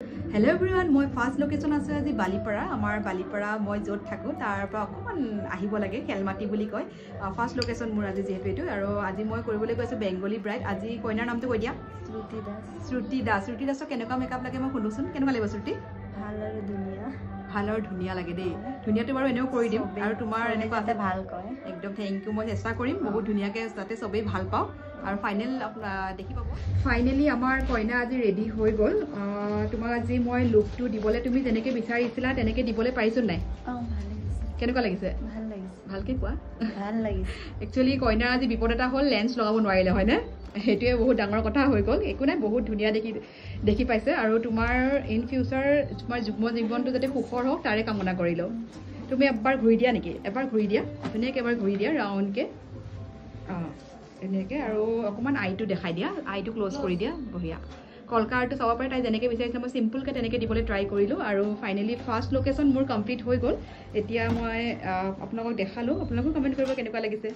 Hello everyone, মই first location আছে আজি বালিপাৰা আমাৰ বালিপাৰা মই যত থাকো তাৰ পৰা অকমান আহিব লাগে খেলমাটি বুলি কয় ফাৰ্স্ট লোকেশন মোৰ আজি যেহেতু এটো আৰু আজি মই কৰিবলৈ গৈছো বেঙ্গলী ব্ৰাইড আজি কইনাৰ নামটো কৈ দিয়া শ্ৰুতি দাস কেনেকুৱা মেকআপ লাগে মই শুনুছুন কেনেকুৱা লাগিব শ্ৰুতি ভাল আৰু ধুনিয়া লাগে দেই ধুনিয়াটো বাৰু এনেও কৰি দিম আৰু তোমাৰ এনেকুৱা আছে ভাল কয় একদম থ্যাংক ইউ মই চেষ্টা কৰিম বহুত ধুনিয়াকে যাতে সবেই ভাল পাও আৰু ফাইনাল দেখি পাব ফাইনালি আমাৰ কইনা আজি ৰেডি হৈ গল তোমাক আজি মই লুকটো দিবলে তুমি যেনেকে বিচাৰিছিলা তেনেকে দিবলে পাৰিছো নাই কেনেকুৱা লাগিছে ভালকে কোৱা ভাল লাগিছে একচুয়ালি কইনাৰ আজি বিপদ এটা হল লেন্স লগাব নোৱাৰিলে হয় না হেতুৱে বহুত ডাঙৰ কথা হৈ গল একো নাই বহুত ধুনিয়া দেখি পাইছে আৰু তোমাৰ ইন ফিউচাৰ তোমাৰ যুগ্ম জীৱনটো যাতে সুখৰ হওক তাৰে কামনা কৰিলো তুমি এবাৰ ঘূৰি দিয়া নেকি এবাৰ ঘূৰি দিয়া ধুনিয়াকে এবাৰ ঘূৰি দিয়া ৰাউণ্ডকে এনেকে আৰু অকমান আইটো দেখাই দিয়া আইটো ক্লোজ কৰি দিয়া বহিয়া কলকাৰটো চাব পাৰে তাই যেনেকে বিচাৰিছে মই সিম্পলকে তেনেকে দিবলৈ ট্ৰাই কৰিলো আৰু ফাইনালি ফাৰ্স্ট লোকেশন মোৰ কমপ্লিট হৈ গল এতিয়া মই আপোনালোকক দেখালো আপোনালোকক কমেন্ট কৰিব কেনেকুৱা লাগিছে